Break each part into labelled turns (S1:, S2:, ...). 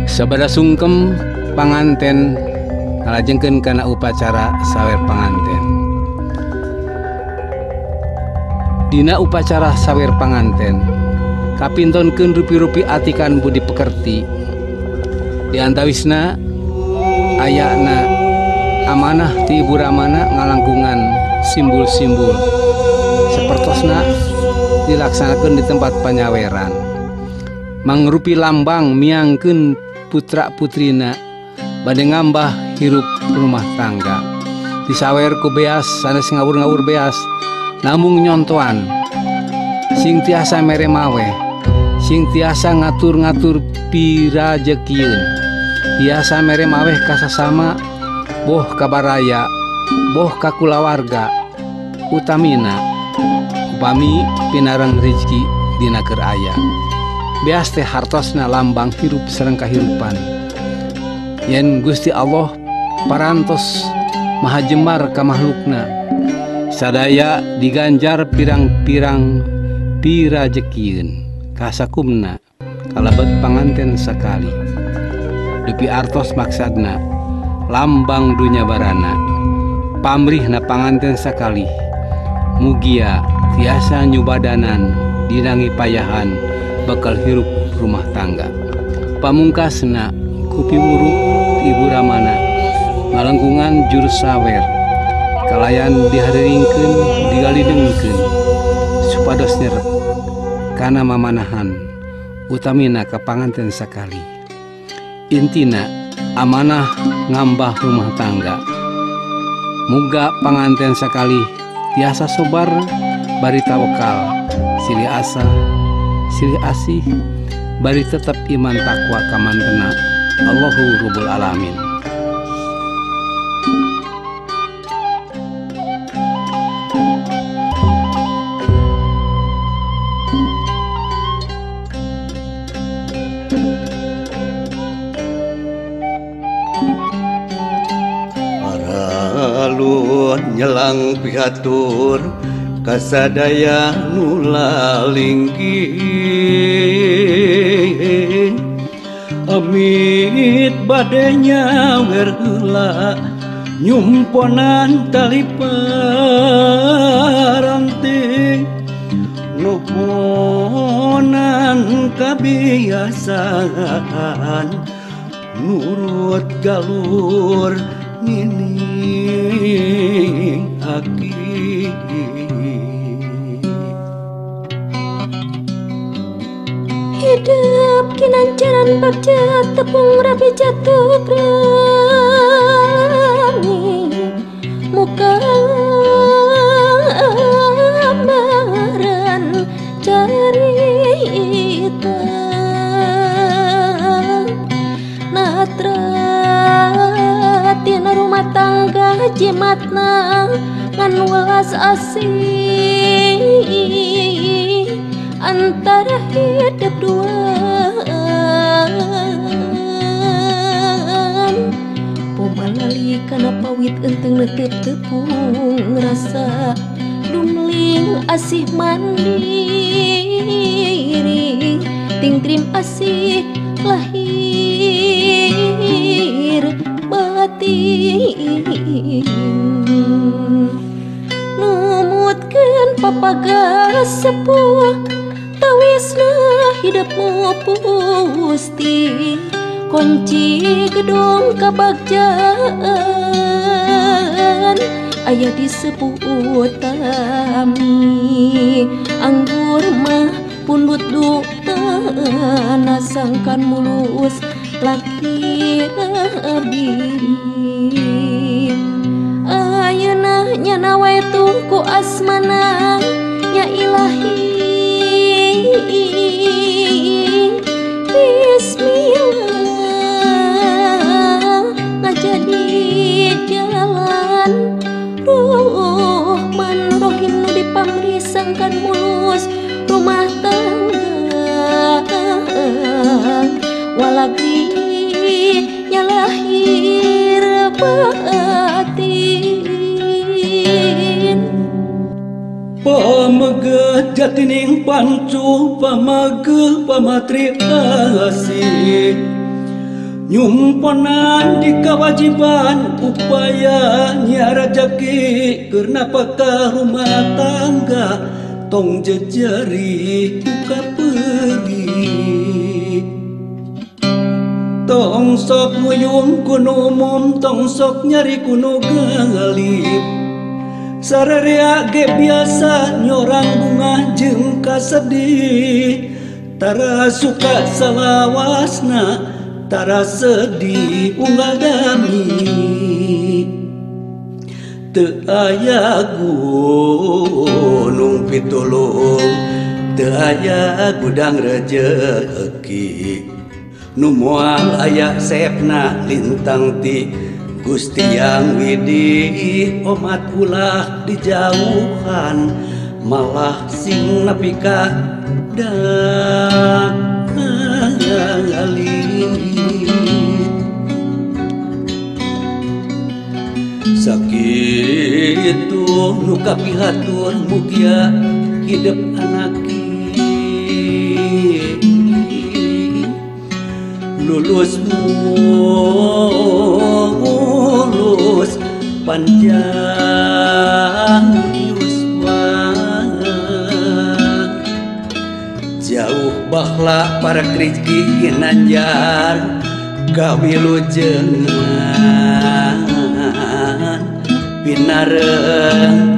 S1: Sabada sungkem panganten ngalajengkeun kana upacara sawer panganten. Dina upacara sawer panganten kapintonkeun rupi-rupi atikan budi pekerti. Di antawisna ayana amanah ti Ibu Ramana ngalangkungan simbol-simbol sapertosna dilaksanakeun di tempat panyaweran. Mangrupi lambang miangkeun putra putrina bade ngambah hirup rumah tangga. Disawer ku beas sanes ngawur-ngawur beas namung nyontoan sing tiasa mere mawe, sing tiasa ngatur-ngatur pirajekieun, tiasa mere maweh kasasama boh kabaraya, boh kakulawarga, utamina upami pinarang rezeki dina keur aya. Beas teh hartosna lambang hirup sareng kahirupan. Yen Gusti Allah parantos maha jembar ka makhlukna, sadaya diganjar pirang-pirang pirajekieun kasakumna kalebet panganten sakali. Dupi artos maksadna lambang dunya barana, pamrihna panganten sakali mugia tiasa nyubadanan dinangi payahan bakal hirup rumah tangga. Pamungkasna kupiwuruk Ibu Ramana ngalengkungan jurus sawer kalayan dihaderingkeun digalidengkeun supados nyerep kana mamanahan utamina ka panganten sakali. Intina amanah ngambah rumah tangga. Muga panganten sakali tiasa sobar bari tawakal, silih asa, silih asih, bari tetap iman takwa kamantena. Allahu Rabbul Alamin.
S2: Alun nyelang pihatur kasadaya nulalinggi amit badenya werheula nyumponan tali paranti nuhonan kabiasaan nurut galur ini aki
S3: hidup kinancaran bagja tepung rapi jatuh berani muka amaran carita natra tina rumah tangga jimatna ngan welas asih antara hidup duaan pumalali kana pawit enteng netep tepung rasa dumling asih mandiri tingtrim asih lahir batin numutkeun papagas sepuh tawisna hidupmu pusti kunci gedung kabagjaan aya disebut tami anggur mah pun butuh nasangkan mulus laki abiri ayeuna nyana wae tungku asmana nya ilahi bismillah ngajadi jalan Rahman Rahim nu dipamrisangkan mulus rumah tangga walagi nyalahir batin
S2: pameget jatining pancu pamagel pamatri asih nyumponan di kewajiban upaya nya rezeki karena pakar rumah tangga tong jejari buka peri tong sok nguyung kuno umum tong sok nyari kuno galip sararea ge biasa nyorang bunga jeung kasedih tara suka salawasna tara sedih unggal dami teu aya gunung pitulung teu aya gudang rejeki nu moal aya sepna lintang ti Gusti Yang Widih omat ulah dijauhan malah sing nepi ka sakitu nu kapihatur mugia hidup anaki lulus panjang yuswa jauh bakhla para kriki ginanjar kawilujengan pinareng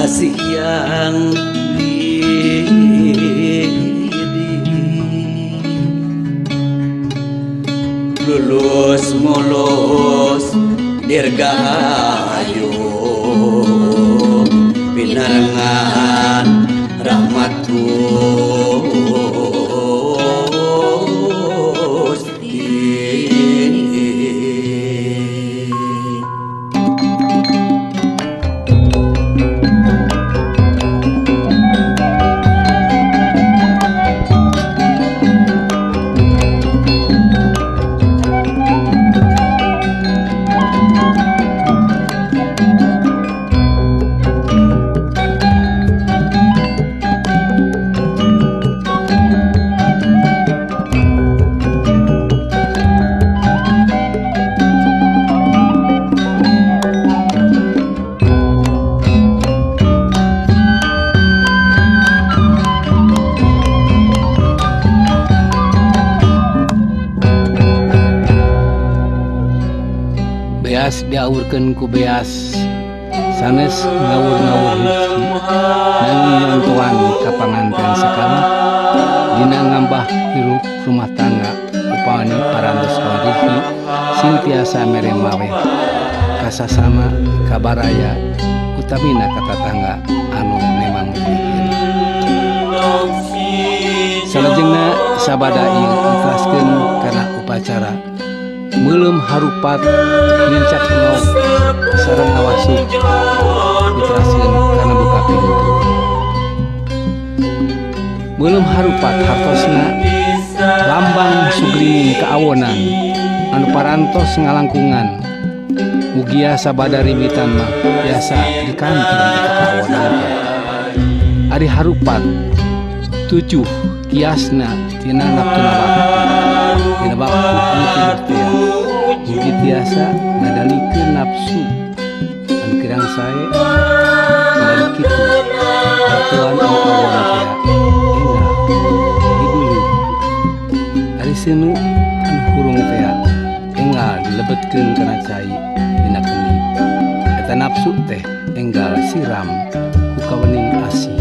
S2: asih yang lulus mulus dirgahayu pinarengan
S1: beas diaurkeun ku beas sanes ngawur-ngawur hiji nanging nyontohan ka panganten sakana dina ngambah hirup rumah tangga upami parantos kawarihi sing tiasa mere mawe kasasama kabaraya utamina ka tatangga anu memang mulihin salajengna sabada ieu ikhlaskeun kana upacara meulem harupat lincak nok sareng ngawasuh ditraskeun kana buka pintu meulem harupat hartosna lambang sugring kaawonan anu parantos ngalangkungan mugia sabada rimitan mah biasa dikanting di kaawonan ari harupat tujuh kiasna tina naptuna waktu tina waktu mugi tiasa ngadalikeun nafsu anu kirang sae ngadali kitu batuan anu awang teh enggal dibulu ari seunu anu hurung teh enggal dilebetkeun kana cai dina keuni eta nafsu teh enggal siram ku kawening asi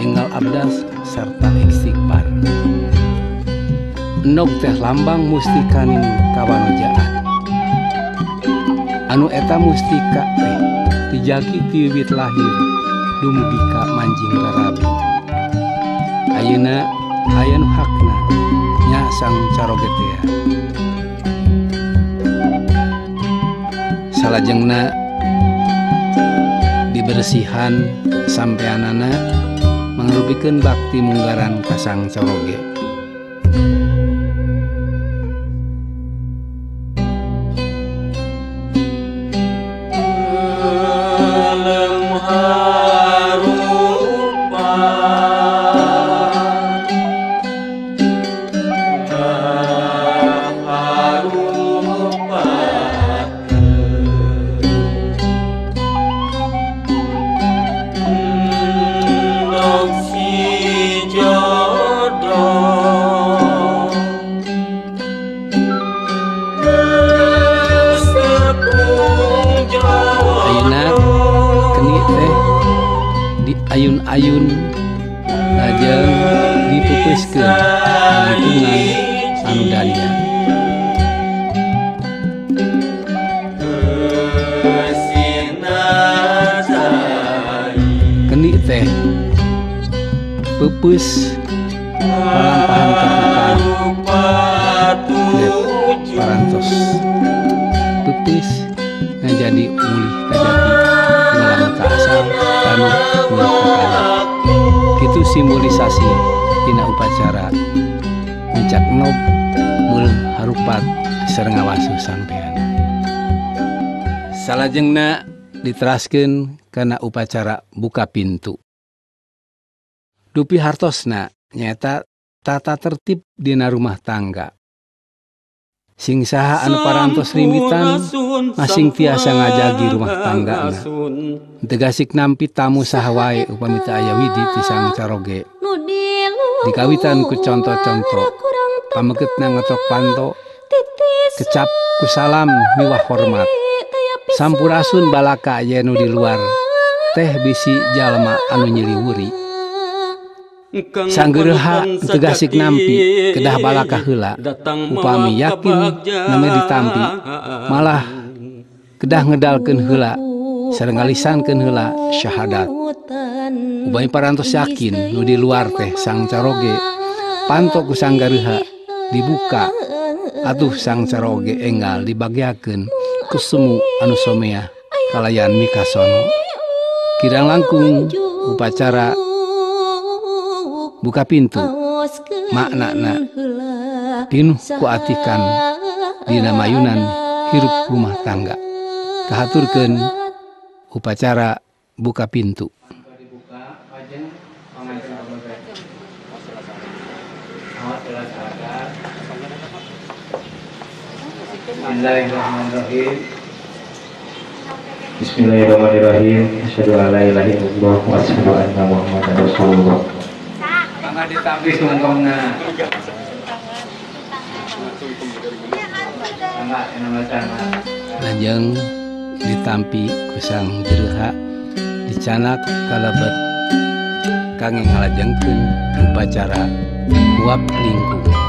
S1: enggal abdas sarta istighfar endog teh lambang mustikaning kawanojaan anu eta mustika teh dijaki ti wiwit lahir dumugi ka manjing rarabi ayeuna aya nu hakna nya sang caroge teh salajengna dibersihan sampeanana mangrupikeun bakti munggaran ka sang caroge ayun lajeng dipupeuskeun lantungan anu dalia. Kendi teh peupeus palampahan kapukaan dep parantos peupeus ngajadi ulih kajati ngulang ka asal kanu ulih kakana. Kitu simbolisasi dina upacara ngecak nob meuleuh harupat sareng ngawasuh sampean. Salajengna diteraskeun kana upacara buka pintu. Dupi hartosna nyaeta tata tertib dina rumah tangga. Sing saha anu parantos rimitan masing tiasa ngajagi rumah tanggana. Tegasik nampi tamu saha wae upami teu aya widi ti sang caroge. Dikawitan ku conto-conto pamegetna ngetok panto kecap ku salam miwah hormat. Sampurasun balaka aya nu di luar teh bisi jalma anu nyiliwuri. Sanggeureha tegasik nampi kedah balaka heula upami yakin name ditampi malah kedah ngedalkeun heula sareng ngalisankeun heula syahadat. Upami parantos yakin nu di luar teh sang caroge panto ku sanggeureha dibuka atuh sang caroge enggal dibagiakeun ku semu anu somea kalayan mikasono. Kirang langkung upacara buka pintu maknana pinuh kuatikan dina mayunan hirup rumah tangga. Kahaturkeun upacara buka pintu.
S4: Bismillahirrahmanirrahim. Bismillahirrahmanirrahim. Asyhadu an la ilaha illallah wa asyhadu anna Muhammadar Rasulullah.
S1: Mangga ditampi sungkongna. Lajeng ditampi kusang jereha dicanak kalebet kangge ngalajengkeun upacara uap lingkung.